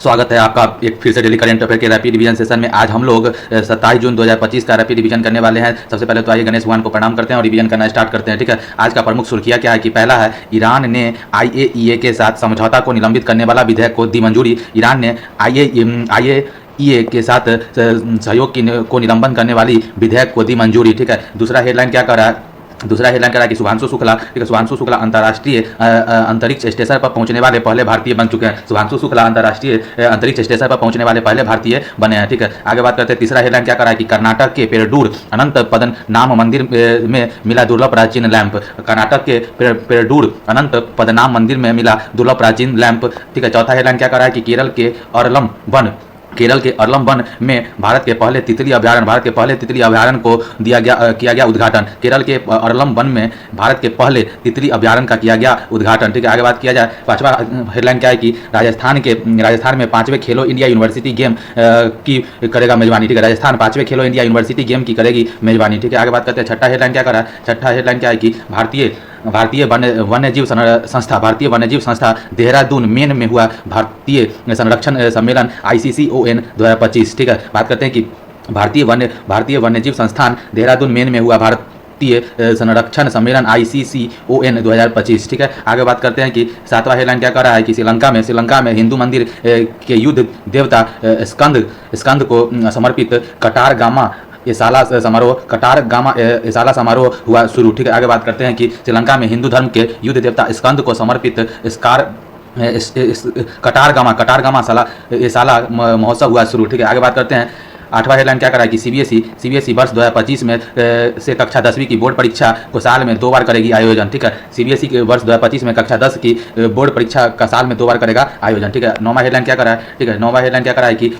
स्वागत है आपका एक फिर से डेली करंट अफेयर के रैपिड रिवीजन सेशन में। आज हम लोग 27 जून 2025 का रैपिड रिवीजन करने वाले हैं। सबसे पहले तो आइए गणेश भगवान को प्रणाम करते हैं और रिवीजन करना स्टार्ट करते हैं। ठीक है, आज का प्रमुख सुर्खियां क्या है कि पहला है, ईरान ने IAEA के साथ समझौता को निलंबित करने वाला विधेयक को दी मंजूरी। ईरान ने IAEA के साथ सहयोग को निलंबन करने वाली विधेयक को दी मंजूरी। ठीक है, दूसरा हेडलाइन क्या कर रहा है, कि शुभांशु शुक्ला, ठीक है, शुभांशु शुक्ला अंतर्राष्ट्रीय अंतरिक्ष स्टेशन पर पहुंचने वाले पहले भारतीय बन चुके हैं। शुभांशु शुक्ला अंतर्राष्ट्रीय अंतरिक्ष स्टेशन पर पहुंचने वाले पहले भारतीय बने हैं। ठीक है, आगे बात करते हैं। तीसरा हेडलाइन क्या कर रहा है कि कर्नाटक के पेरडूर अनंत पद्मनाभ मंदिर में मिला दुर्लभ प्राचीन लैंप। कर्नाटक के पेरडूर अनंत पद्मनाभ मंदिर में मिला दुर्लभ प्राचीन लैंप। ठीक है, चौथा हेडलाइन क्या कर रहा है कि केरल के अरलम वन में भारत के पहले तितली अभ्यारण्य को किया गया उद्घाटन। केरल के अरलम वन में भारत के पहले तितली अभ्यारण्य का किया गया उद्घाटन। ठीक है, आगे बात किया जाए। पांचवा हेडलाइन क्या है कि राजस्थान में 5वें खेलो इंडिया यूनिवर्सिटी गेम की करेगा मेजबानी। ठीक है, राजस्थान 5वें खेलो इंडिया यूनिवर्सिटी गेम की करेगी मेजबानी। ठीक है, आगे बात करते हैं। छठा हेडलाइन क्या कर रहा है, छठा हेडलाइन क्या है कि भारतीय वन्यजीव संस्था देहरादून मेन में हुआ भारतीय संरक्षण सम्मेलन ICCON 2025। ठीक है, बात करते हैं कि भारतीय वन्यजीव संस्थान देहरादून मेन में हुआ भारतीय संरक्षण सम्मेलन ICCON 2025। ठीक है, आगे बात करते हैं कि सातवां हेडलाइन क्या कर रहा है कि श्रीलंका में हिंदू मंदिर के युद्ध देवता स्कंद को समर्पित एसाला समारोह हुआ शुरू। ठीक है, आगे बात करते हैं कि श्रीलंका में हिंदू धर्म के युद्ध देवता स्कंद को समर्पित कटारगामा एसाला महोत्सव हुआ शुरू। ठीक है, आगे बात करते हैं। आठवां हेडलाइन क्या कर रहा है कि CBSE वर्ष 2025 में से कक्षा 10वीं की बोर्ड परीक्षा को साल में 2 बार करेगी आयोजन। ठीक है, CBSE के वर्ष 2025 में कक्षा 10 की बोर्ड परीक्षा का साल में 2 बार करेगा आयोजन। ठीक है, नौवां हेडलाइन क्या कर रहा है, ठीक है, नौवां हेडलाइन क्या कर रहा है कि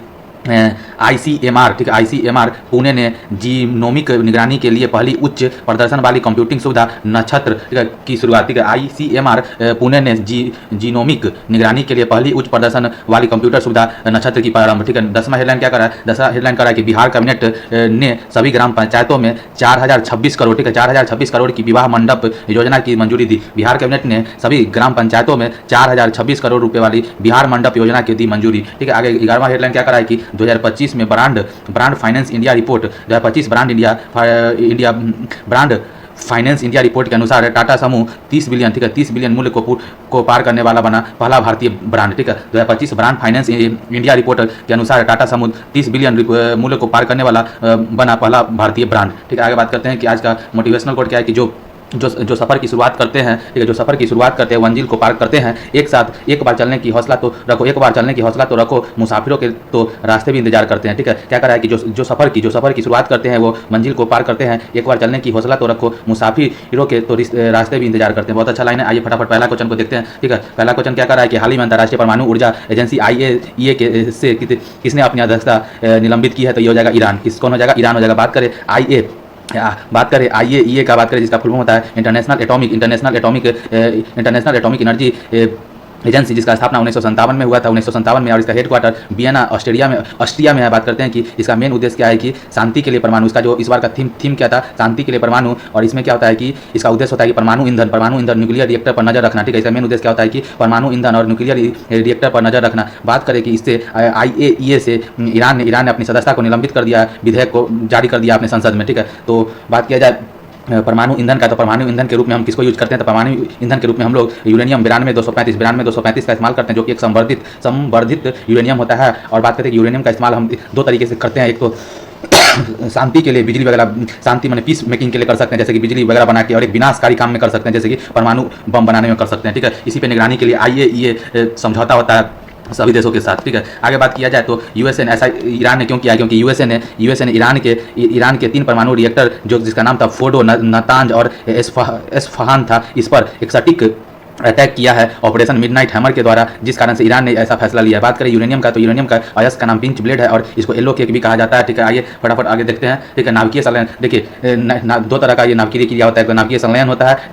ICMR, ठीक है, ICMR पुणे ने जीनोमिक निगरानी के लिए पहली उच्च प्रदर्शन वाली कंप्यूटिंग सुविधा नक्षत्र की शुरुआत। ठीक है, ICMR पुणे ने जीनोमिक निगरानी के लिए पहली उच्च प्रदर्शन वाली कंप्यूटर सुविधा नक्षत्र की प्रारंभ। ठीक है, 10वां हेडलाइन क्या कर रहा है, 10वां हेडलाइन कर रहा है कि बिहार कैबिनेट ने सभी ग्राम पंचायतों में 4026 करोड़, ठीक है, 4026 करोड़ की विवाह मंडप योजना की मंजूरी दी। बिहार कैबिनेट ने सभी ग्राम पंचायतों में 4026 करोड़ रुपए वाली बिहार मंडप योजना की दी मंजूरी। ठीक है, आगे 11वां हेडलाइन क्या कर रहा है कि 2025 में brand finance India report 2025 brand finance India report के अनुसार टाटा समूह 30 बिलियन, ठीक है, 30 बिलियन मूल्य को पार करने वाला बना पहला भारतीय ब्रांड। ठीक है, 2025 ब्रांड फाइनेंस इंडिया रिपोर्ट के अनुसार टाटा समूह 30 बिलियन मूल्य को पार करने वाला बना पहला भारतीय ब्रांड। ठीक है, आगे बात करते हैं कि आज का मोटिवेशनल कोट क्या है कि जो सफ़र की शुरुआत करते हैं, ठीक है, जो सफ़र की शुरुआत करते हैं मंजिल को पार करते हैं। एक बार चलने की हौसला तो रखो, मुसाफिरों के तो रास्ते भी इंतजार करते हैं। ठीक है, क्या कर रहा है कि जो सफ़र की शुरुआत करते हैं वो मंजिल को पार करते हैं। एक बार चलने की हौसला तो रखो, मुसाफिरों के तो रास्ते भी इंतजार करते हैं। बहुत अच्छा लाइन है। आइए फटाफट पहला क्वेश्चन को देखते हैं। ठीक है, पहला क्वेश्चन क्या कर रहा है कि हाल ही में अंतर्राष्ट्रीय परमाणु ऊर्जा एजेंसी IAEA से किसने अपनी अध्यक्षता निलंबित की है, तो ये हो जाएगा ईरान। कौन हो जाएगा, ईरान हो जाएगा। बात करें IAEA का, बात करें जिसका फुल फॉर्म होता है इंटरनेशनल एटॉमिक एनर्जी एजेंसी, जिसका स्थापना 1957 में हुआ था, 1957 में, और इसका हेडक्वार्टर वियना ऑस्ट्रिया में है। बात करते हैं कि इसका मेन उद्देश्य क्या है कि शांति के लिए परमाणु, इसका जो इस बार का थीम क्या था, शांति के लिए परमाणु। और इसमें क्या होता है कि इसका उद्देश्य होता है कि परमाणु ईंधन न्यूक्लियर रिएक्टर पर नजर रखना। ठीक है, इसका मेन उद्देश्य क्या होता है कि परमाणु ईंधन और न्यूक्लियर रिएक्टर पर नजर रखना। बात करें कि इससे IAEA से ईरान ने अपनी सदस्यता को निलंबित कर दिया, विधेयक को जारी कर दिया अपने संसद में। ठीक है, तो बात किया जाए परमाणु ईंधन का, तो परमाणु ईंधन के रूप में हम किसको यूज करते हैं, तो परमाणु ईंधन के रूप में हम लोग यूरेनियम 92-235 का इस्तेमाल करते हैं, जो कि एक संवर्धित यूरेनियम होता है। और बात करते हैं कि यूरेनियम का इस्तेमाल हम 2 तरीके से करते हैं। एक तो शांति के लिए, बिजली वगैरह, शांति माने पीस मेकिंग के लिए कर सकते हैं, जैसे कि बिजली वगैरह बना के, और एक विनाशकारी काम में कर सकते हैं, जैसे कि परमाणु बम बनाने में कर सकते हैं। ठीक है, इसी पे निगरानी के लिए IAEA समझौता होता है सभी देशों के साथ। ठीक है, आगे बात किया जाए तो यूएसए ने ऐसा ईरान ने क्यों किया, क्योंकि यूएसए ने ईरान के 3 परमाणु रिएक्टर जिसका नाम था फोर्डो, नातांज और एस्फहान था, इस पर एक सटीक अटैक किया है ऑपरेशन मिडनाइट हैमर के द्वारा, जिस कारण से ईरान ने ऐसा फैसला लिया है। बात करें यूरेनियम का, तो यूरेनियम का अयस्क का नाम पिंच ब्लेड है और इसको येलो केक भी कहा जाता है। ठीक है, आइए फटाफट आगे देखते हैं। ठीक है, नाभिकीय संलयन, देखिए 2 तरह का ये नाभिकीय क्रिया होता है। तो नाभिकीय संलयन होता है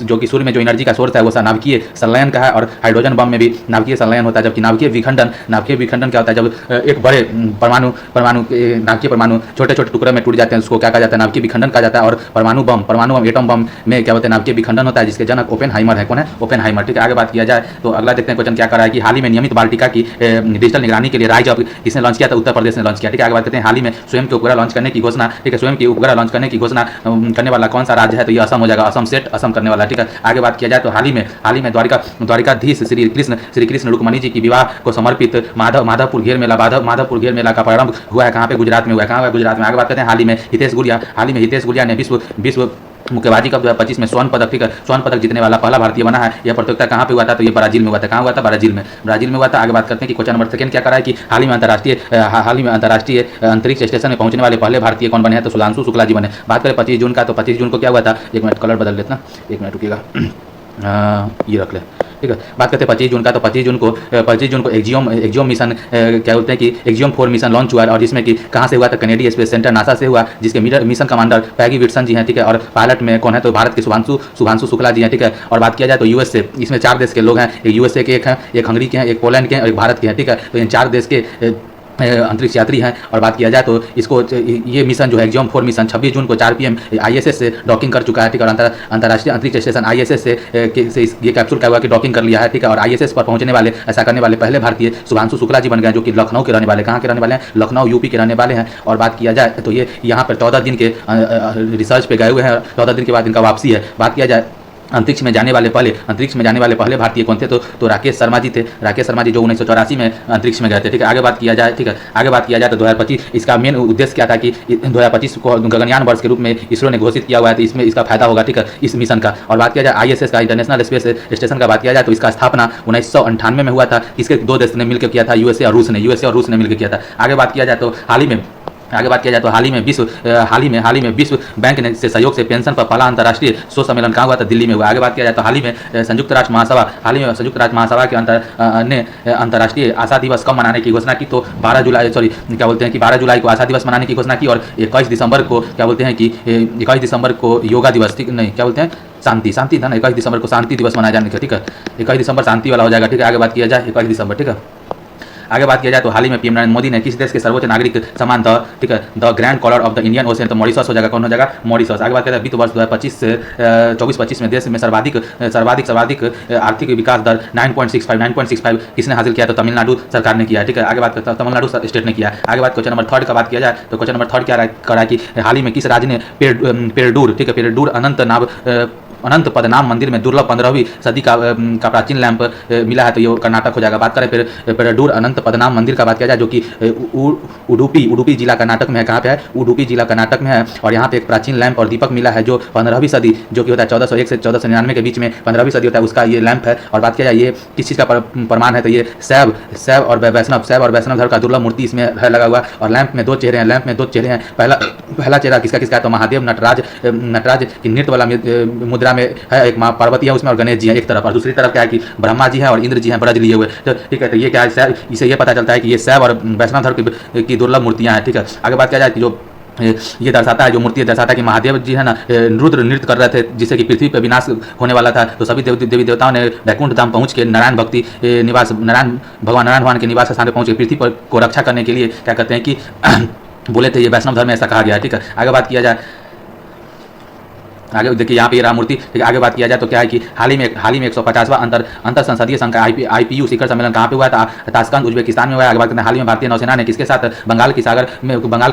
जो कि सूर्य में जो एनर्जी का सोर्स है वो नाभिकीय संलयन का है, और हाइड्रोजन बम में भी नाभिकीय संलयन होता है। जबकि नाभिकीय विखंडन क्या होता है, जब एक बड़े नाभिकीय परमाणु छोटे छोटे टुकड़े में टूट जाते हैं, उसको क्या कहा जाता है, नाभिकीय विखंडन कहा जाता है। और परमाणु बम एटम बम में क्या होता है, नाभिकीय विखंडन होता है, जिसके जनक ओपेनहाइमर है। कौन है, ओपेनहाइमर। ठीक है, आगे बात किया जाए तो अगला देखते हैं क्वेश्चन क्या कर रहा है कि हाल ही में नियमित बाल टीका की डिजिटल निगरानी के लिए राइज ऑफ किसने लॉन्च किया? तो उत्तर प्रदेश ने लॉन्च किया। ठीक है, आगे बात करते हैं हाल ही में स्वयं के उपग्रह लॉन्च करने की घोषणा, ठीक है, स्वयं के उपग्रह लॉन्च करने की घोषणा करने वाला कौन सा राज्य है? तो ये असम हो जाएगा, असम सेट, असम करने वाला। ठीक है, आगे बात किया जाए तो हाल ही में द्वारिकाधीश श्री कृष्ण रुक्मणी जी की विवाह को समर्पित माधवपुर घेर मेला का प्रारंभ हुआ है। कहाँ पे? गुजरात में हुआ है। कहाँ हुआ? गुजरात में। आगे बात करते हैं हाल ही में हितेश गुड़िया ने विश्व मुक्केबाजी कप 2025 में स्वर्ण पदक, ठीक है, स्वर्ण पदक जीतने वाला पहला भारतीय बना है। यह प्रतियोगिता कहाँ पे हुआ था? तो ये ब्राजील में हुआ था। कहाँ हुआ था? ब्राजील में हुआ था। आगे बात करते हैं कि क्वेश्चन नंबर सेकंड क्या करा है कि हाल ही में अंतर्राष्ट्रीय अंतरिक्ष स्टेशन में पहुंचने वाले पहले भारतीय कौन बने हैं? तो सुधांशु शुक्ला जी बने। बात करें 25 जून का, तो 25 जून को क्या हुआ था? एक मिनट कलर बदल लेते ना, एक मिनट रुकिएगा, ये रख ले। ठीक है, बात करते हैं 25 जून का, तो 25 जून को एक्जियोम मिशन क्या बोलते हैं कि एक्जियोम 4 मिशन लॉन्च हुआ और जिसमें कि कहाँ से हुआ? तो कनेडियन स्पेस सेंटर नासा से हुआ, जिसके मिशन कमांडर पैगी विल्सन जी हैं। ठीक है, और पायलट में कौन है? तो भारत के शुभांशु शुक्ला जी हैं। ठीक है, और बात किया जाए तो यूएस से, इसमें 4 देश के लोग हैं, एक यूएसए के एक हैं, एक हंगरी के हैं, एक पोलैंड के हैं और एक भारत के हैं। ठीक है, तो इन 4 देश के अंतरिक्ष यात्री हैं। और बात किया जाए तो इसको ये मिशन जो है एक्जियोम 4 मिशन 26 जून को 4 PM ISS से डॉकिंग कर चुका है। ठीक है, और अंतर्राष्ट्रीय अंतरिक्ष स्टेशन ISS से ये कैप्सूल क्या हुआ कि डॉकिंग कर लिया है। ठीक है, और ISS पर पहुंचने वाले, ऐसा करने वाले पहले भारतीय शुभांशु शुक्ला जी बन गए, जो कि लखनऊ के रहने वाले। कहाँ के रहने वाले हैं? लखनऊ यूपी के रहने वाले हैं। और बात किया जाए तो ये यहाँ पर 14 दिन के रिसर्च पे गए हुए हैं, 14 दिन के बाद इनका वापसी है। बात किया जाए अंतरिक्ष में जाने वाले पहले भारतीय कौन थे? तो राकेश शर्मा जी थे। राकेश शर्मा जी जो 1984 में अंतरिक्ष में गए थे। ठीक है, आगे बात किया जाए, ठीक है, आगे बात किया जाए तो 2025 इसका मेन उद्देश्य क्या था कि 2025 को गगनयान वर्ष के रूप में इसरो ने घोषित किया हुआ है, तो इसमें इसका फायदा होगा। ठीक है, इस मिशन का। और बात किया जाए ISS का, इंटरनेशनल स्पेस स्टेशन का बात किया जाए तो इसका स्थापना 1998 में हुआ था। इसके 2 देश ने मिलकर किया था, यूएसए और रूस ने मिलकर किया था। आगे बात किया जाए तो हाल ही में विश्व बैंक ने से सहयोग से पेंशन पर पहला अंतर्राष्ट्रीय शोध सम्मेलन कहाँ हुआ था? दिल्ली में हुआ। आगे बात किया जाए तो हाल ही में संयुक्त राष्ट्र महासभा के ने अंतर्राष्ट्रीय आशा दिवस कब मनाने की घोषणा की? तो 12 जुलाई को आशा दिवस मनाने की घोषणा की। और 21 दिसंबर को क्या बोलते हैं कि 21 दिसंबर को योगा दिवस, नहीं क्या बोलते हैं, शांति था ना, 21 दिसंबर को शांति दिवस मनाया जाने का। ठीक है, 21 दिसंबर शांति वाला हो जाएगा। ठीक है, आगे बात किया जाए 21 दिसंबर। ठीक है, आगे बात किया जाए तो हाल ही में PM नरेंद्र मोदी ने किस देश के सर्वोच्च नागरिक सम्मान ठीक है the grand collar of the Indian ocean, तो मॉरिशस हो जाएगा। कौन हो जाएगा? मॉरिशस। आगे बात करें वित्त वर्ष 2024-25 में देश में सर्वाधिक आर्थिक विकास दर 9.65 किसने हासिल किया? तो तमिलनाडु सरकार ने किया। ठीक है, आगे बात करता हूँ तमिलनाडु स्टेट ने किया। आगे बात क्वेश्चन नंबर 3 का बात किया जाए तो क्वेश्चन नंबर 3 क्या करा कि हाल ही में किस राज्य ने पेरडूर, ठीक है, पेरडूर अनंत पद्मनाभ मंदिर में दुर्लभ 15वीं सदी का प्राचीन लैंप मिला है? तो ये कर्नाटक हो जाएगा। बात करें फिर पेरडूर अनंत पद्मनाभ मंदिर का बात किया जाए जो कि उडुपी जिला कर्नाटक में है। कहाँ पे है? उडुपी जिला कर्नाटक में है। और यहाँ पे एक प्राचीन लैंप और दीपक मिला है जो 15वीं सदी जो कि होता है 1401 से 1499 के बीच में 15वीं सदी होता है, उसका ये लैंप है। और बात किया जाए ये किस चीज़ का प्रमाण है? तो ये शैव और वैष्णव धर्म का दुर्लभ मूर्ति इसमें है लगा हुआ। और लैंप में 2 चेहरे हैं। पहला चेहरा किसका है? तो महादेव नटराज की नृत्य वाला मुद्रा में है। एक माँ पार्वती है उसमें और गणेश जी है एक तरफ, और दूसरी तरफ क्या है कि ब्रह्मा जी हैं और इंद्र जी हैं ब्रज लिए हुए। तो ठीक है, तो ये क्या है? इसे ये पता चलता है कि ये शैव और वैष्णव धर्म की दुर्लभ मूर्तियां हैं। ठीक है, आगे बात किया जाए कि जो ये दर्शाता है, जो मूर्ति दर्शाता है कि महादेव जी है ना रुद्र नृत्य कर रहे थे जिससे कि पृथ्वी पर विनाश होने वाला था। तो सभी देवी देवताओं ने वैकुंठ धाम पहुंच के भगवान नारायण के निवास स्थान पर पहुंच के पृथ्वी पर को रक्षा करने के लिए क्या करते हैं कि बोले थे। ये वैष्णव धर्म में ऐसा कहा गया है। ठीक है, आगे बात किया जाए, आगे देखिए यहाँ पे ये रहा मूर्ति। ठीक है, आगे बात किया जाए तो क्या है कि हाल ही में 150वां अंतर संसदीय संघ का IPU शिखर सम्मेलन कहाँ पे हुआ था? ताशकंद उज्बेकिस्तान में हुआ। आगे बात करते हैं हाल ही में भारतीय नौसेना ने किसके साथ बंगाल की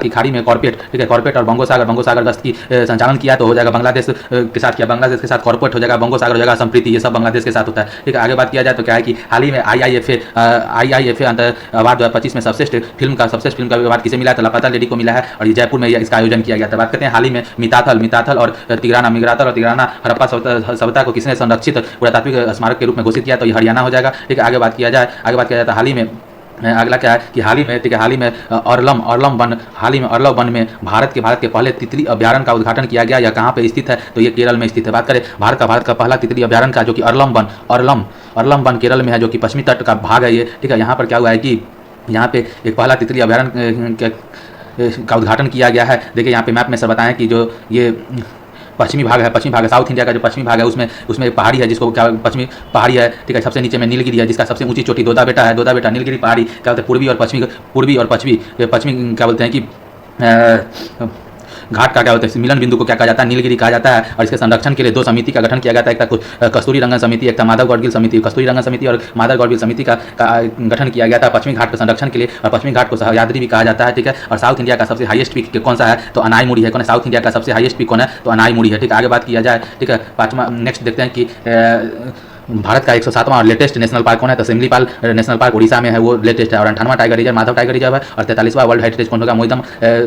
खाड़ी में कॉर्पोरेट और बंगोसागर गश्त की संचालन किया? तो हो जाएगा बांग्लादेश के साथ किया। बांग्लादेश के साथ कॉर्पोरेट हो जाएगा, बंगोसागर हो जाएगा संप्रीति, ये सब बांग्लादेश के साथ होता है। ठीक है, आगे बात किया जाए तो क्या है कि हाल ही में IIFA अंतर अवार्ड 2025 में सर्वश्रेष्ठ फिल्म का अवार्ड किसे मिला है? तो लापता लेडी को मिला है और जयपुर में इसका आयोजन किया गया था। बात करते हैं हाल ही में मिताथल और तिग्राना हड़प्पा सभ्यता को किसने संरक्षित पुरातात्विक स्मारक के रूप में घोषित किया? तो ये हरियाणा हो जाएगा। ठीक है, आगे बात किया जाए तो हाल ही में अगला क्या है कि हाल ही में अर्लम वन में भारत के पहले तितली अभ्यारण्य का उद्घाटन किया गया। यह कहाँ पे स्थित है? तो ये केरल में स्थित है। बात करें भारत का पहला तितली अभ्यारण्य का जो कि अर्लम वन केरल में है, जो कि पश्चिमी तट का भाग है ये। ठीक है, यहाँ पर क्या हुआ है कि यहाँ पे एक पहला तितली अभ्यारण्य का उद्घाटन किया गया है। देखिए यहाँ पे मैप में सर बताएं कि जो ये पश्चिमी भाग है साउथ इंडिया का जो पश्चिमी भाग है उसमें एक पहाड़ी है जिसको क्या पश्चिमी पहाड़ी है। ठीक है, सबसे नीचे में नीलगिरी है जिसका सबसे ऊंची चोटी दोदा बेटा नीलगिरी पहाड़ी क्या बोलते हैं पूर्वी और पश्चिमी क्या बोलते हैं कि घाट का क्या होता है, मिलन बिंदु को क्या कहा जाता है, नीलगिरी कहा जाता है। और इसके संरक्षण के लिए 2 समिति का गठन किया गया था, एक था कस्तूरी रंगन समिति, एक था माधव गौडगिल समिति। कस्तूरी रंगन समिति और माधव गौडगिल समिति का गठन किया गया था पश्चिमी घाट के संरक्षण के लिए। और पश्चिमी घाट को सह्याद्री भी कहा जाता है, ठीक है। और साउथ इंडिया का सबसे हाईएस्ट पीक कौन सा है, तो अनाईमुड़ी है। कौन है साउथ इंडिया का सबसे हाईएस्ट पीक, कौन है, तो अनाईमुड़ी है, ठीक है। आगे बात किया जाए, ठीक है। पांचवा नेक्स्ट देखते हैं कि भारत का 107वां और लेटेस्ट नेशनल पार्क कौन है, तो सिमलीपाल नेशनल पार्क उड़ीसा में है, वो लेटेस्ट है। और 58वां tiger reserve Madhav tiger reserve है। और 43वां वर्ल्ड हेरिटेज कौन होगा, मोइदम,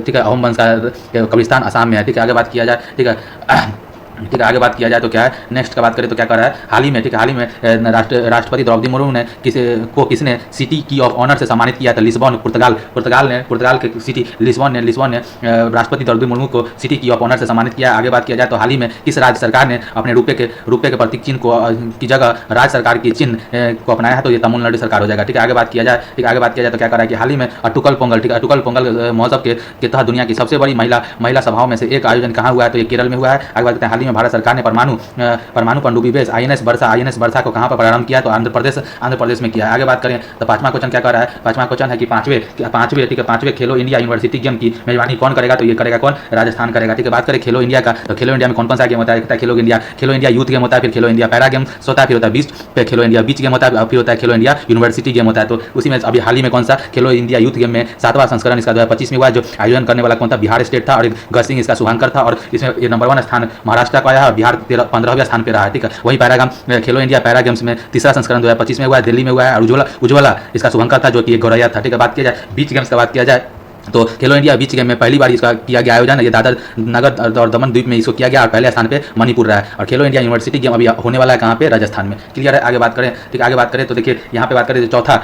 ठीक है, अहोम वंश का कब्रिस्तान असम में है, ठीक है। आगे बात किया जाए, ठीक है, ठीक है। आगे बात किया जाए तो क्या है, नेक्स्ट का बात करें तो क्या कर रहा है, हाल ही में, ठीक है, हाल ही में राष्ट्रपति द्रौपदी मुर्मू ने किसने सिटी की ऑफ ऑनर से सम्मानित किया था, लिस्बन, पुर्तगाल के सिटी लिस्बन ने राष्ट्रपति द्रौपदी मुर्मू को सिटी की ऑफ ऑनर से सम्मानित किया। आगे बात किया जाए तो हाल ही में किस राज्य सरकार ने अपने रुपये के प्रतीक चिन्ह को की जगह राज्य सरकार के चिन्ह को अपनाया है, तो ये तमिलनाडु सरकार हो जाएगा, ठीक है। आगे बात किया जाए, ठीक है, आगे बात किया जाए तो क्या कर रहा है कि हाल ही में अटुकल पोंगल, ठीक है, अटुकल पोंगल महोत्सव के तहत दुनिया की सबसे बड़ी महिला सभाओं में से एक आयोजन कहाँ हुआ है, तो ये केरल में हुआ है। आगे बात करते हैं, हाल ही में भारत सरकार ने परमाणु पनडुब्बी बेस आईएनएस वर्षा को कहां पर प्रारंभ किया, तो आंध्र प्रदेश में किया है। आगे बात करें तो पांचवा क्वेश्चन क्या कर रहा है, पांचवा क्वेश्चन है कि पांचवे ठीक है, पांचवे खेलो इंडिया यूनिवर्सिटी गेम की मेजबानी कौन करेगा, तो ये करेगा कौन, राजस्थान करेगा, ठीक है। बात करें खेलो इंडिया का, तो खेलो इंडिया में कौन कौन सा गेम होता है, खेलो इंडिया यूथ गेम होता है, फिर खेलो इंडिया पैरा गेम होता है, फिर होता है बीच पे खेलो इंडिया बीच गेम होता है, फिर होता है खेलो इंडिया यूनिवर्सिटी गेम होता है। तो उसी में अभी हाल ही में कौन सा खेलो इंडिया यूथ गेम में 7वां संस्करण इसका 2025 में हुआ, जो आयोजन करने वाला कौन था, बिहार स्टेट था, और गज सिंह इसका शुभांकर था। और इसमें ये नंबर 1 स्थान महाराष्ट्र का आया है, बिहार 15वें स्थान पे रहा है, ठीक है। वही खेलो इंडिया पैरा गेम्स में 3रा संस्करण 2025 में हुआ है, दिल्ली में हुआ है। और उज्ज्वला इसका शुभंकर था, जो कि एक गौरैया था, ठीक है। बात किया जाए बीच गेम्स का, बात किया जाए तो खेलो इंडिया बीच गेम में पहली बार इसका किया गया आयोजन, ये दादर नगर और दमन द्वीप में इसको किया गया, और पहले स्थान पे मणिपुर रहा है। और खेलो इंडिया यूनिवर्सिटी गेम अभी होने वाला है कहाँ पे, राजस्थान में, क्लियर है। आगे बात करें, ठीक है, आगे बात करें तो देखिए यहाँ पे बात करें तो चौथा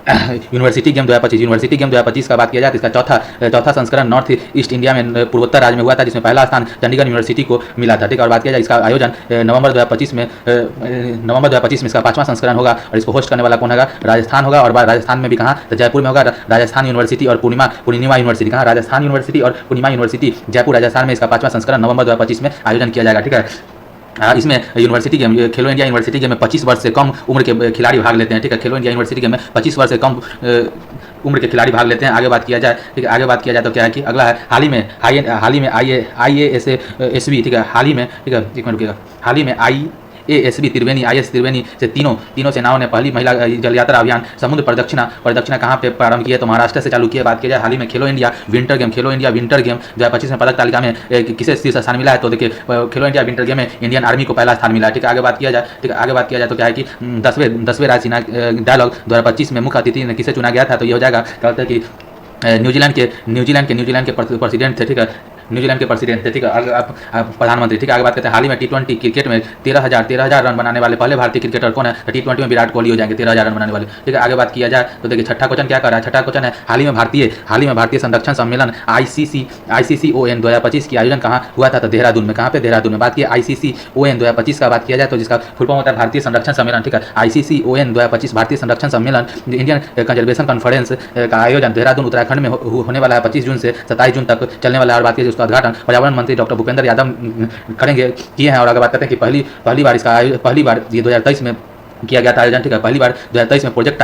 यूनिवर्सिटी गेम 2025 का बात किया जाए तो इसका चौथा संस्करण नॉर्थ ईस्ट इंडिया में पूर्वोत्तर राज्य में हुआ था, जिसमें पहला स्थान चंडीगढ़ यूनिवर्सिटी को मिला था, ठीक है। और बात किया जाए इसका आयोजन नवंबर 2025 में इसका 5वां संस्करण होगा। और इसको होस्ट करने वाला कौन होगा, राजस्थान होगा। और राजस्थान में भी कहाँ, तो जयपुर में होगा, राजस्थान यूनिवर्सिटी और पूर्णिमा यूनिवर्सिटी, कहाँ, राजस्थान यूनिवर्सिटी और पूर्णिमा यूनिवर्सिटी जयपुर राजस्थान में इसका 5वां संस्करण नवंबर 2025 में आयोजन किया जाएगा, ठीक है। इसमें यूनिवर्सिटी गेम, खेलो इंडिया यूनिवर्सिटी गेम में 25 वर्ष से कम उम्र के खिलाड़ी भाग लेते हैं, ठीक है। खेलो इंडिया यूनिवर्सिटी गेम में 25 वर्ष से कम उम्र के खिलाड़ी भाग लेते हैं। आगे बात किया जाए, ठीक है, आगे बात किया जाए तो क्या है कि अगला है हाल ही में IASB, ठीक है, हाल ही में, ठीक है, एक मिनट रुकिएगा, हाल ही में IASB त्रिवेणी से तीनों सेनाओं ने पहली महिला जल यात्रा अभियान समुद्र प्रदक्षिणा कहाँ पे प्रारंभ किया, तो महाराष्ट्र से चालू किया। बात किया जाए हाल ही में खेलो इंडिया विंटर गेम 2025 में पदक तालिका में किसे शीर्ष स्थान मिला है, तो देखिए खेलो इंडिया विंटर गेम में इंडियन आर्मी को पहला स्थान मिला है, ठीक है। आगे बात किया जाए, ठीक है, आगे बात किया जाए तो क्या है कि 10वें रायसीना डायलॉग 2025 में मुख्य अतिथि ने किसे चुना गया था, तो ये हो जाएगा, कहते हैं कि न्यूजीलैंड के प्रेसिडेंट थे, ठीक है, न्यूजीलैंड के प्रेसिडेंट थे, ठीक है, प्रधानमंत्री, ठीक है। आगे बात करते हैं हाल ही में T20 क्रिकेट में 13,000 रन बनाने वाले पहले भारतीय क्रिकेटर कौन है, T20 में विराट कोहली हो जाएंगे 13,000 रन बनाने वाले, ठीक है। आगे बात किया जाए तो देखिए छठा क्वेश्चन क्या कर रहा है, छठा क्वेश्चन है हाल ही में भारतीय संरक्षण सम्मेलन ICCON 2025 की आयोजन कहाँ हुआ था, तो देहरादून में, कहाँ पे, देहरादून में। बात की ICCON 2025 का बात किया जाए तो जिसका फुल फॉर्म होता है भारतीय संरक्षण सम्मेलन, ठीक है। ICCON 2025 भारतीय संरक्षण सम्मेलन इंडियन कंजर्वेशन कॉन्फ्रेंस का आयोजन देहरादून उत्तराखंड में होने वाला है 25 जून से 27 जून तक चलने वाला है। और बात की उसका उद्घाटन पर्यावरण मंत्री डॉक्टर भूपेंद्र यादव किए हैं। और अगर बात करते हैं कि पहली बार ये 2023 में किया गया था आयोजन, ठीक है। पहली बार 2023 में प्रोजेक्ट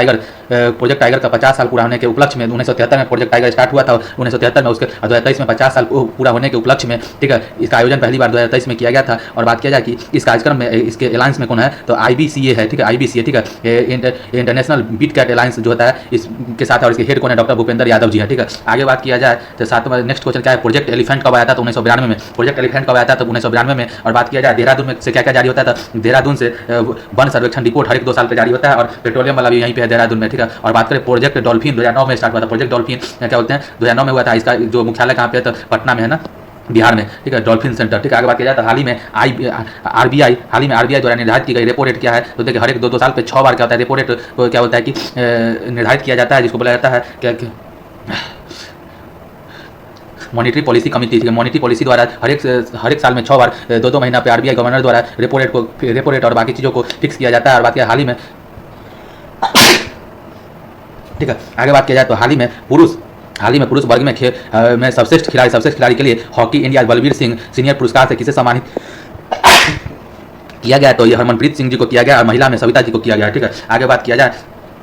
टाइगर का 50 साल पूरा होने के उपलक्ष्य में 1973 में प्रोजेक्ट टाइगर स्टार्ट हुआ था, 1973 में, उसके 2023 में 50 साल पूरा होने के उपलक्ष्य में, ठीक है, इसका आयोजन पहली बार 2023 में किया गया था। और बात किया जाए कि इस कार्यक्रम में इसके अलायंस में कौन है, तो IBCA है, ठीक है, IBCA, ठीक है, इंटरनेशनल बीट कैट अलायंस जो होता है इसके साथ, और इसके हेड कौन है, डॉक्टर भूपेंद्र यादव जी है, ठीक है। आगे बात किया जाए तो सातवां नेक्स्ट क्वेश्चन क्या है, प्रोजेक्ट एलिफेंट कब आया था, तो 1992 में, प्रोजेक्ट एलिफेंट कब आया था, तो 1992 में। और बात किया जाए देहरादून में से क्या क्या जारी होता है, तो देहरादून से वन सर्वेक्षण रिपोर्ट हर एक 2 साल पर जारी होता है, और पेट्रोलियम वाला भी यहीं पे है देहरादून में, ठीक है। और बात करें प्रोजेक्ट डॉल्फिन 2009 में स्टार्ट हुआ था, प्रोजेक्ट डॉल्फिन क्या बोलते हैं, 2009 में हुआ था। इसका जो मुख्यालय कहाँ पे है, तो पटना में है ना, बिहार में, ठीक है, डॉल्फिन सेंटर, ठीक है। आगे बात किया जाए तो हाल ही में RBI द्वारा निर्धारित की गई रेपो रेट क्या है, तो देखिए हर एक 2 साल पे 6 बार क्या होता है, रेपो रेट को क्या होता है कि निर्धारित किया जाता है, जिसको बोला जाता है क्या मॉनिटरी पॉलिसी कमिटी, ठीक है। मॉनिटरी पॉलिसी द्वारा हर एक साल में 6 बार 2 महीना पे RBI गवर्नर द्वारा रेपो रेट और बाकी चीज़ों को फिक्स किया जाता है। और बात किया हाल ही में, ठीक है, आगे बात किया जाए तो हाल ही में पुरुष वर्ग में सर्वश्रेष्ठ खिलाड़ी के लिए hockey India Balbir Singh senior पुरस्कार से किसे सम्मानित किया गया, तो ये हरमनप्रीत सिंह जी को किया गया, और महिला में सविता जी को किया गया, ठीक है। आगे बात किया जाए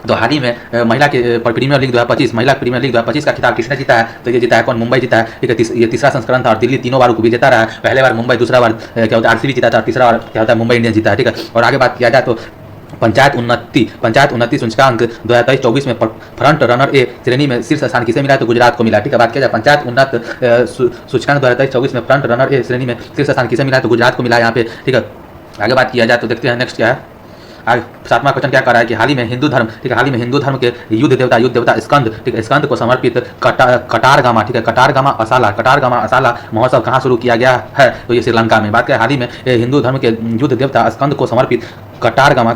तो हाल ही में महिला के प्रीमियर लीग 2025 महिला प्रीमियर लीग 2025 का खिताब किसने जीता है? तो ये जीता है कौन? मुंबई जीता है। ठीक है, ये तीसरा संस्करण था और दिल्ली तीनों बार विजेता रहा है। पहले बार मुंबई, दूसरा बार क्या होता है आरसीबी जीता था, और तीसरा बार क्या होता है मुंबई इंडियंस जीता है। ठीक है, और आगे बात किया जाए तो पंचायत उन्नति सूचकांक 2023-24 में फ्रंट रनर ए श्रेणी में शीर्ष स्थान किसे मिला है? तो गुजरात को मिला। ठीक है, बात किया जाए पंचायत उन्नत सूचकांक 2023-24 में फ्रंट रनर ए श्रेणी में शीर्ष स्थान किसे मिला है? तो गुजरात को मिला है यहाँ पे। ठीक है, आगे बात किया जाए तो देखते हैं नेक्स्ट क्या है। आज 7वां क्वेश्चन क्या कर रहा है कि हाल ही में हिंदू धर्म, ठीक है, हाल ही में हिंदू धर्म के युद्ध देवता स्कंद, ठीक है, स्कंद को समर्पित कटारगामा, ठीक है, कटारगामा असाला महोत्सव कहाँ शुरू किया गया है? तो ये श्रीलंका में। बात करें हाल ही में हिंदू धर्म के युद्ध देवता स्कंद को समर्पित कटारगामा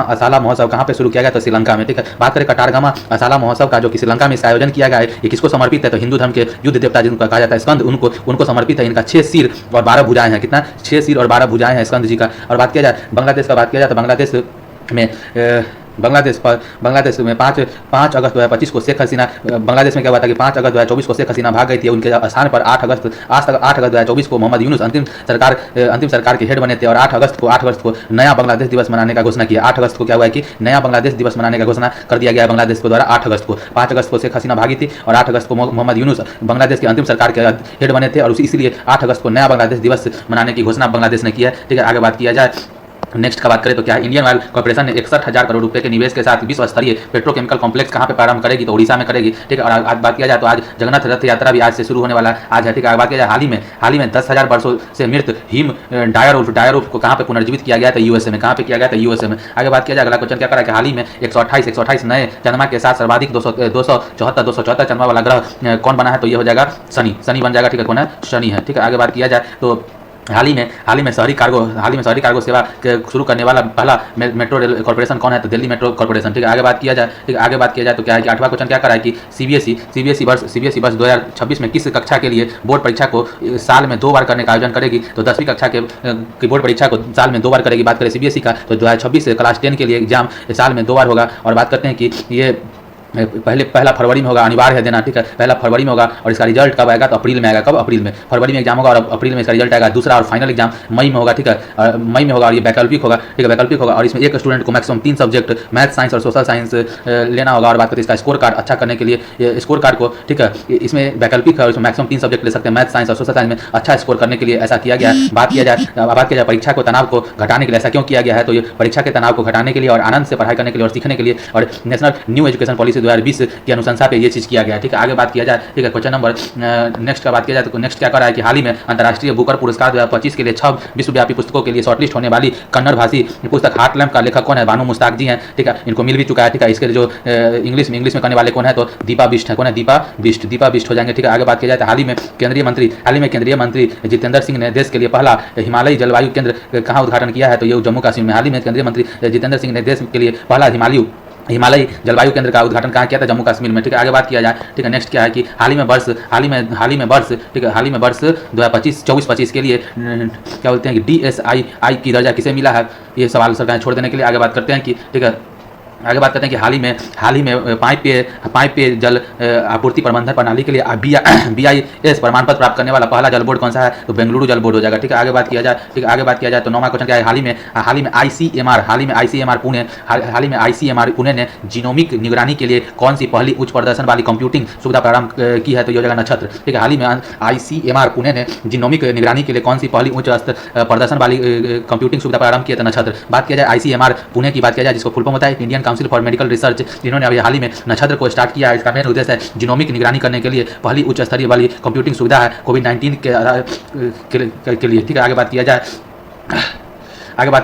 असाला महोत्सव कहाँ पे शुरू किया गया? तो श्रीलंका में। ठीक है, बात करें कटारगामा असाला महोत्सव का जो कि श्रीलंका में इसका आयोजन किया गया है, ये किसको समर्पित है? तो हिंदू धर्म के युद्ध देवता जिनको कहा जाता है स्कंद, उनको समर्पित है। इनका 6 सिर और 12 भुजाएं हैं। कितना? 6 सिर और 12 भुजाएं हैं स्कंद जी का। और बात किया जाए बांग्लादेश का, बात किया जाए तो बांग्लादेश में 5 अगस्त 2025 को शेख हसीना, बांग्लादेश में क्या हुआ था कि 5 अगस्त 2024 को शेख हसीना भाग गई थी। उनके स्थान पर 8 अगस्त 2024 को मोहम्मद यूनुस अंतिम सरकार के हेड बने थे। और 8 अगस्त को नया बांग्लादेश दिवस मनाने का घोषणा किया। 8 अगस्त को क्या हुआ है कि नया बांग्लादेश दिवस मनाने का घोषणा कर दिया गया बांग्लादेश को द्वारा 8 अगस्त को। 5 अगस्त को शेख हसीना भागी थी और 8 अगस्त को मोहम्मद यूनुस बांग्लादेश की अंतिम सरकार के हेड बने थे, और इसीलिए 8 अगस्त को नया बांग्लादेश दिवस मनाने की घोषणा बांग्लादेश ने की है। ठीक है, आगे बात किया जाए नेक्स्ट का बात करें तो क्या है, इंडियन ऑयल कॉर्पोरेशन ने 61,000 करोड़ रुपए के निवेश के साथ विश्व स्तरीय पेट्रोकेमिकल कॉम्प्लेक्स कहाँ पे प्रारंभ करेगी? तो उड़ीसा में करेगी। ठीक है, और आज बात किया जाए तो आज जगन्नाथ रथ यात्रा भी आज से शुरू होने वाला है, आज है। ठीक है, बात किया जाए हाल ही में 10,000 वर्षों से मृत हिम डायरवुल्फ को कहाँ पे पुनर्जीवित किया गया था? यूएसए में। कहाँ पे किया गया था? यूएसए में। आगे बात किया जाए अगला क्वेश्चन क्या करा कि हाल ही में 128 नए चंद्रमा के साथ सर्वाधिक 274 चंद्रमा वाला ग्रह कौन बना है? तो ये हो जाएगा शनि बन जाएगा। ठीक है, कौन है? शनि है। ठीक है, आगे बात किया जाए तो हाल ही में शहरी कार्गो सेवा शुरू करने वाला पहला मेट्रो रेल कॉर्पोरेशन कौन है? तो दिल्ली मेट्रो कॉर्पोरेशन। ठीक है, आगे बात किया जाए तो क्या है कि 8वां क्वेश्चन क्या करा है कि सीबीएसई वर्ष 2026 में किस कक्षा के लिए बोर्ड परीक्षा को साल में 2 बार करने का आयोजन करेगी? तो 10वीं कक्षा की बोर्ड परीक्षा को साल में 2 बार करेगी। बात करें सीबीएसई का तो 2026 क्लास 10 के लिए एग्जाम साल में 2 बार होगा। और बात करते हैं कि ये पहला फरवरी में होगा, अनिवार्य है देना। ठीक है, पहला फरवरी में होगा और इसका रिजल्ट कब आएगा? तो अप्रैल में आएगा। कब? अप्रैल में। फरवरी में एग्जाम होगा और अप्रैल में इसका रिजल्ट आएगा। दूसरा और फाइनल एग्जाम मई में होगा। ठीक है, मई में होगा और ये वैकल्पिक होगा। ठीक है, वैकल्पिक होगा और इसमें एक स्टूडेंट को मैक्सिमम 3 सब्जेक्ट मैथ, साइंस और सोशल साइंस लेना होगा। और बात करें इसका स्कोर कार्ड अच्छा करने के लिए स्कोर कार्ड को, ठीक है, इसमें वैकल्पिक है और इसमें मैक्सिमम 3 सब्जेक्ट ले सकते हैं, मैथ, साइंस और सोशल साइंस में अच्छा स्कोर करने के लिए ऐसा किया गया है। बात किया जाए परीक्षा को तनाव को घटाने के लिए ऐसा क्यों किया गया है? तो ये परीक्षा के तनाव को घटाने के लिए और आनंद से पढ़ाई करने के लिए और सीखने के लिए और नेशनल न्यू एजुकेशन पॉलिसी 2020 की अनुशंसा पे ये चीज़ किया गया है। ठीक है, आगे बात किया जाए। ठीक है, क्वेश्चन नंबर नेक्स्ट का बात किया जाए तो नेक्स्ट क्या कर रहा है कि हाल ही में अंतर्राष्ट्रीय बुकर पुरस्कार 2025 के लिए 6 विश्वव्यापी पुस्तकों के लिए शॉर्टलिस्ट होने वाली कन्नड़ भाषी पुस्तक हार्ट लैम्प का लेखक कौन है? बानू मुश्ताक जी हैं। ठीक है, इनको मिल भी चुका है। ठीक है, इसके जो इंग्लिश में करने वाले कौन है? तो दीपा बिष्ट है। कौन है? दीपा बिष्ट हो जाएंगे। ठीक है, आगे बात किया जाए तो हाल ही में केंद्रीय मंत्री जितेंद्र सिंह ने देश के लिए पहला हिमालयी जलवायु केंद्र कहाँ उद्घाटन किया है? तो ये जम्मू कश्मीर में। हाल ही में केंद्रीय मंत्री जितेंद्र सिंह ने देश के लिए पहला हिमालयी जलवायु केंद्र का उद्घाटन कहाँ किया था? जम्मू कश्मीर में। ठीक है, आगे बात किया जाए। ठीक है, नेक्स्ट क्या है कि हाल ही में वर्ष ठीक है, हाल ही में वर्ष 2024-25 के लिए क्या बोलते हैं कि DSI की दर्जा किसे मिला है? ये सवाल सरकार छोड़ देने के लिए आगे बात करते हैं कि ठीक है, आगे बात करते हैं कि हाल ही में पाइप पेय जल आपूर्ति प्रबंधन प्रणाली के लिए BIS प्रमाण पत्र प्राप्त करने वाला पहला जल बोर्ड कौन सा है? तो बेंगलुरु जल बोर्ड हो जाएगा। ठीक है, आगे बात किया जाए। ठीक है, आगे बात किया जाए तो 9वां क्वेश्चन क्या है? हाल ही में ICMR पुणे ने जीनोमिक निगरानी के लिए कौन सी पहली उच्च प्रदर्शन वाली कंप्यूटिंग सुविधा प्रारंभ की है? तो ये हो जाएगा नक्षत्र। ठीक है, हाल ही में ICMR पुणे ने जीनोमिक निगरानी के लिए कौन सी पहली उच्च प्रदर्शन वाली कंप्यूटिंग सुविधा प्रारंभ की है? तो नक्षत्र। बात किया जाए ICMR पुणे की बात किया जाए जिसको फुल फॉर्म होता है Indian council for medical research, इन्होंने अभी हाल ही में नक्षत्र को स्टार्ट किया है। इसका मेन उद्देश्य है जीनोमिक निगरानी करने के लिए पहली उच्च स्तरीय वाली कंप्यूटिंग सुविधा है कोविड-19 के लिए। ठीक है, आगे बात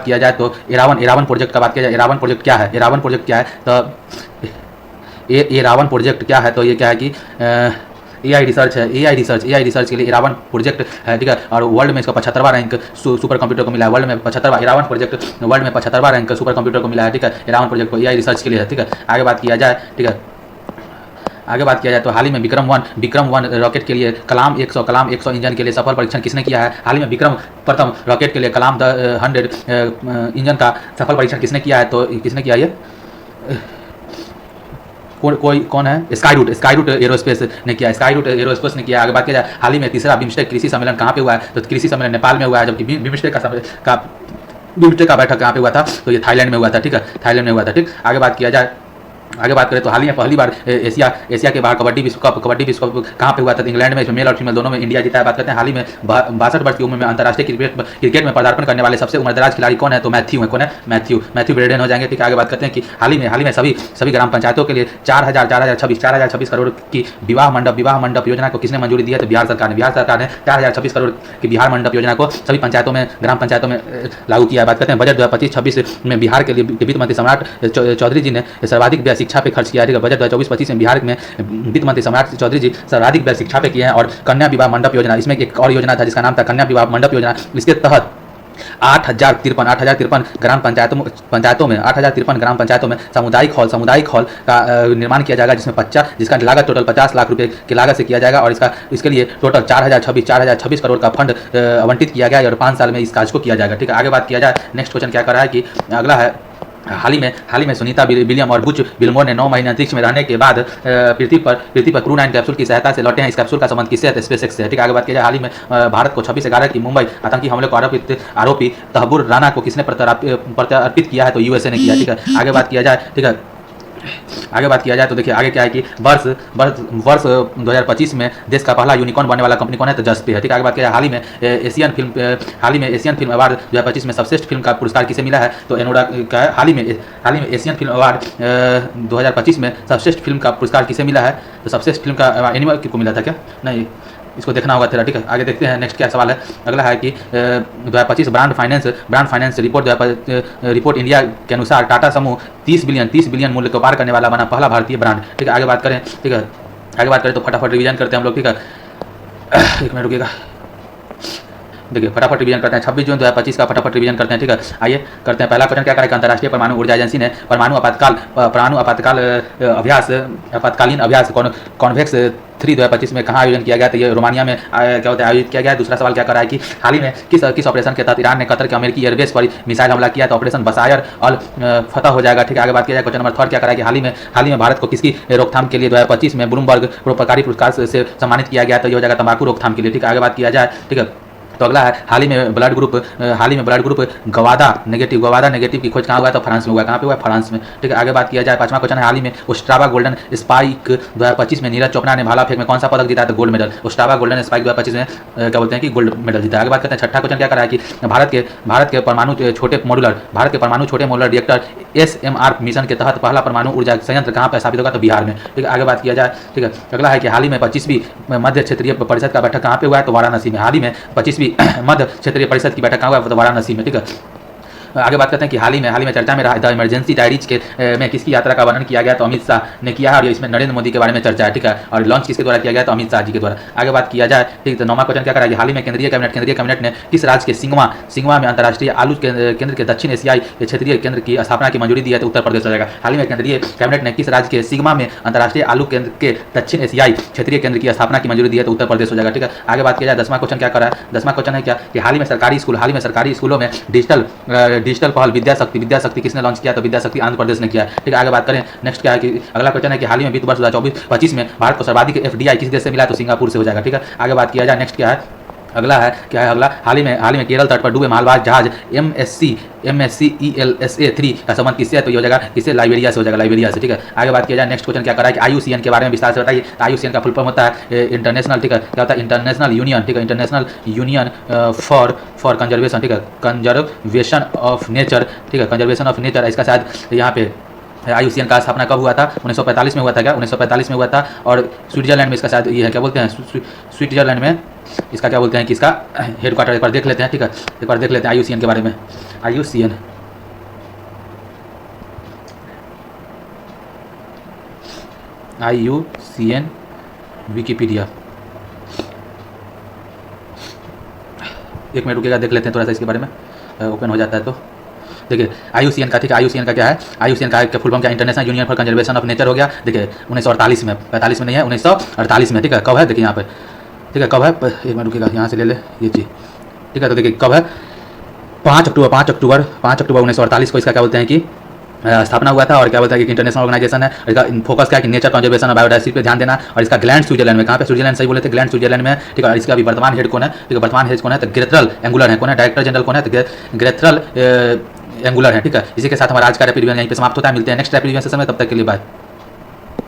किया जाए तो एरावन प्रोजेक्ट का बात किया जाए। एरावन प्रोजेक्ट क्या है? एरावन प्रोजेक्ट क्या है? तो एरावन प्रोजेक्ट क्या है? तो ये क्या है कि AI रिसर्च है। AI रिसर्च के लिए एरावन प्रोजेक्ट है। ठीक है, और वर्ल्ड में इसका 75वां रैंक सुपर कंप्यूटर को मिला है। वर्ल्ड में 75वां एरावन प्रोजेक्ट वर्ल्ड में 75वां रैंक सुपर कंप्यूटर को मिला है। ठीक है, एरावन प्रोजेक्ट को AI रिसर्च के लिए है। ठीक है, आगे बात किया जाए। ठीक है, आगे बात किया जाए तो हाल ही में विक्रम वन रॉकेट के लिए कलाम 100 इंजन के लिए सफल परीक्षण किसने किया है? हाल ही में विक्रम प्रथम रॉकेट के लिए कलाम 100 इंजन का सफल परीक्षण किसने किया है? तो किसने किया ये? कौन है? स्काईरूट एरोस्पेस ने किया। आगे बात किया जाए हाल ही में तीसरा बिम्स्टेक कृषि सम्मेलन कहाँ पे हुआ है? तो कृषि सम्मेलन नेपाल में हुआ है, जबकि बिम्स्टेक का बैठक कहाँ पे हुआ था? तो ये थाईलैंड में हुआ था। ठीक है, थाईलैंड में हुआ था। ठीक, आगे बात किया जाए आगे बात करें तो हाल ही में पहली बार एशिया के बाहर कबड्डी विश्व कप कहाँ पे हुआ था? इंग्लैंड में। मेल और फीमेल दोनों में इंडिया जीता है। बात करते हैं हाल ही में 62 वर्ष की उम्र में अंतर्राष्ट्रीय क्रिकेट में पदार्पण करने वाले सबसे उम्रदराज खिलाड़ी कौन है? तो मैथ्यू है। कौन है? मैथ्यू ब्रेडेन हो जाएंगे। ठीक है, आगे बात करते हैं कि हाल ही में सभी ग्राम पंचायतों के लिए 4026 करोड़ की विवाह मंडप योजना को किसने मंजूरी दी है? तो बिहार सरकार ने 4026 करोड़ की बिहार मंडप योजना को सभी पंचायतों में, ग्राम पंचायतों में लागू किया है। बात करते हैं बजट 2025-26 में बिहार के लिए वित्त मंत्री सम्राट चौधरी जी ने सर्वाधिक व्यय शिक्षा पे खर्च किया है। बजट 2024-25 में बिहार में वित्त मंत्री सम्राट चौधरी जी सर्वाधिक व्यय शिक्षा पे किए हैं। और कन्या विवाह मंडप योजना, इसमें एक और योजना था जिसका नाम था कन्या विवाह मंडप योजना। इसके तहत 8,053 ग्राम पंचायतों में सामुदायिक हॉल का निर्माण किया जाएगा, जिसका लागत टोटल 50 लाख रुपए की लागत से किया जाएगा। और इसके लिए टोटल 4,026 करोड़ का फंड आवंटित किया गया और 5 साल में इस काज को किया जाएगा। ठीक है, आगे बात किया जाए, नेक्स्ट क्वेश्चन क्या कर रहा है कि अगला है हाल ही में सुनीता विलियम और बुच विल्मोर ने 9 महीने अंतरिक्ष में रहने के बाद पृथ्वी पर क्रू 9 कैप्सूल की सहायता से लौटे हैं। इस कैप्सूल का संबंध किससे है? स्पेसएक्स से। ठीक है, आगे बात किया जाए, हाल ही में भारत को 26/11 की मुंबई आतंकी हमले को आरोपी तहबुर राना को किसने प्रत्यर्पित किया है? तो यूएसए ने किया। ठीक है, आगे बात किया जाए, ठीक है, आगे बात किया जाए तो देखिए आगे क्या है कि वर्ष 2025 में देश का पहला यूनिकॉर्न बनने वाला कंपनी कौन है? तो जस्पे है। ठीक है, आगे बात किया जाए, हाल ही में एशियन फिल्म अवार्ड 2025 में सर्वश्रेष्ठ फिल्म का पुरस्कार किसे मिला है? तो एनोडा का है। हाल ही में एशियन फिल्म अवार्ड 2025 में सर्वश्रेष्ठ फिल्म का पुरस्कार किसे मिला है? तो सर्वश्रेष्ठ फिल्म का एनिमल को मिला था क्या? नहीं, इसको देखना होगा तेरा। ठीक है, आगे देखते हैं नेक्स्ट क्या सवाल है। अगला है कि 2025 ब्रांड फाइनेंस रिपोर्ट इंडिया के अनुसार टाटा समूह 30 बिलियन मूल्य को पार करने वाला बना पहला भारतीय ब्रांड। ठीक है, आगे बात करें, ठीक है, आगे बात करें तो फटाफट रिवीजन करते हैं हम लोग। ठीक है, एक मिनट रुकिएगा, देखिए फटाफट रिवीजन करते हैं। 26 जून 2025 का फटाफट रिवीजन करते हैं। ठीक है, आइए करते हैं। पहला क्वेश्चन क्या करेगा? अंतर्राष्ट्रीय परमाणु ऊर्जा एजेंसी ने आपातकालीन अभ्यास कॉन्वेक्स 3 2025 में कहाँ आयोजन किया गया? तो ये रोमानिया में क्या होता है आयोजित किया गया। दूसरा सवाल क्या कर रहा है कि हाल ही में किस ऑपरेशन के तहत ईरान ने कतर के अमेरिकी एयरबेस पर मिसाइल हमला किया? तो ऑपरेशन बसायर अल फतह हो जाएगा। ठीक है, आगे बात किया जाए, क्वेश्चन नंबर 3 क्या कर रहा है कि हाल ही में भारत को किसकी रोकथाम के लिए 2025 में ब्लूमबर्ग परोपकारी पुरस्कार से सम्मानित किया गया? तो ये हो जाएगा तंबाकू रोकथाम के लिए। ठीक है, आगे बात किया जाए, ठीक है, तो अगला है हाल ही में ब्लड ग्रुप गवादा नेगेटिव की खोज कहाँ हुआ है? तो फ्रांस में हुआ। कहाँ पे हुआ है? फ्रांस में। ठीक है, आगे बात किया जाए, 5वां क्वेश्चन है, हाल ही में ओस्ट्रावा गोल्डन स्पाइक 2025 में नीरज चोपड़ा ने भाला फेंक में कौन सा पदक जीता? तो gold medal. Ostrava golden spike 2025 में क्या बोलते हैं कि गोल्ड मेडल जीता। आगे बात करते हैं, 6वां क्वेश्चन क्या कर रहा है कि भारत के परमाणु छोटे मॉड्यूलर रिएक्टर SMR मिशन के तहत पहला परमाणु ऊर्जा संयंत्र कहाँ पर स्थापित होगा? तो बिहार में। ठीक है, आगे बात किया जाए, ठीक है, अगला है कि हाल ही में 25वीं मध्य क्षेत्रीय परिषद का बैठक कहाँ पे हुआ है? तो वाराणसी में। हाल ही में 25वीं मध्य क्षेत्रीय परिषद की बैठक कहाँ हुआ है? तो वाराणसी में। ठीक है, आगे बात करते हैं कि हाल ही में चर्चा में रहा द इमरजेंसी डायरीज में किसकी यात्रा का वर्णन किया गया? तो अमित शाह ने किया है और इसमें नरेंद्र मोदी के बारे में चर्चा है। ठीक है, और लॉन्च किसके द्वारा किया गया? तो अमित शाह जी के द्वारा। आगे बात किया जाए, ठीक, तो 9वां क्वेश्चन क्या करा? हाल ही में केंद्रीय कैबिनेट ने किस राज्य के सिंगवा में अंतर्राष्ट्रीय आलू केंद्र के दक्षिण एशियाई क्षेत्रीय केंद्र की स्थापना की मंजूरी दी है? तो उत्तर प्रदेश हो जाएगा। हाल ही में केंद्रीय कैबिनेट ने किस राज्य के सिंगवा में अंतर्राष्ट्रीय आलू केंद्र के दक्षिण एशियाई क्षेत्रीय केंद्र की स्थापना की मंजूरी दी है? तो उत्तर प्रदेश हो जाएगा। ठीक है, आगे बात किया जाए, 10वां क्वेश्चन क्या करा है? 10वां क्वेश्चन है क्या कि हाल ही में सरकारी स्कूलों में डिजिटल पहल विद्या शक्ति किसने लॉन्च किया? तो विद्या शक्ति आंध्र प्रदेश ने किया। ठीक है, आगे बात करें, नेक्स्ट क्या है कि अगला क्वेश्चन है कि हाल ही में वित्त वर्ष 2024-25 में भारत को सर्वाधिक FDI किस देश से मिला? तो सिंगापुर से हो जाएगा। ठीक है, आगे बात किया जाए, नेक्स्ट क्या है? अगला है क्या है? अगला हाल ही में केरल तट पर डूबे मालवाहक जहाज MSC ELSA 3 का संबंध किससे है? तो ये हो जाएगा किससे? लाइबेरिया से हो जाएगा, लाइबेरिया से। ठीक है, आगे बात किया जाए, नेक्स्ट क्वेश्चन क्या कर रहा है कि IUCN के बारे में विस्तार से बताइए। IUCN का फुल फॉर्म होता है इंटरनेशनल, ठीक है, क्या होता है? इंटरनेशनल यूनियन, ठीक है, इंटरनेशनल यूनियन फॉर कंजर्वेशन, ठीक है, कंजर्वेशन ऑफ नेचर, ठीक है, कंजर्वेशन ऑफ नेचर। इसका शायद यहाँ पे IUCN का स्थापना कब हुआ था? 1945 में हुआ था क्या? 1945 में हुआ था। और स्विट्जरलैंड में इसका शायद ये है, क्या बोलते हैं, स्विट्जरलैंड में इसका क्या बोलते हैं कि इसका हेडक्वार्टर एक बार देख लेते हैं। ठीक है, एक बार देख लेते हैं IUCN के बारे में। IUCN विकिपीडिया, एक मिनट रुकेगा, देख लेते हैं थोड़ा सा इसके बारे में, ओपन हो जाता है तो देखिए IUCN का, ठीक है, IUCN का क्या है? IUCN का फुल फॉर्म क्या? International union for conservation of nature हो गया। देखिए 1948 में, 45 में नहीं है, 1948 में। ठीक है, कब है? देखिए यहाँ पे, ठीक है, कब है? एक मिनट रुकेगा, यहाँ से ले ले ये चीज़। ठीक है, तो देखिए कब है? 5 अक्टूबर 1948 को इसका क्या बोलते हैं कि स्थापना हुआ था। और क्या बोलता है कि इंटरनेशनल ऑर्गेनाइजेशन है। इसका फोकस क्या है कि नेचर कंजर्वेशन और बायोडाइवर्सिटी पे ध्यान देना। और इसका ग्लैंड स्विट्जरलैंड में, कहाँ पे? स्विट्जरलैंड, सही बोले थे, ग्लैंड स्विट्जरलैंड में। ठीक है, और इसका भी वर्तमान हेड कौन है? ठीक है, वर्तमान हेड कौन है? तो ग्रेथरल एंगुलर है। कौन है? डायरेक्टर जनरल कौन है? तो ग्रेथरल एंगुलर है। ठीक है, इसी के साथ हमारा आज का रैपिड रिवीजन यहीं पे समाप्त होता है। मिलते हैं नेक्स्ट रैपिड रिवीजन सेशन में, तब तक के लिए बाय।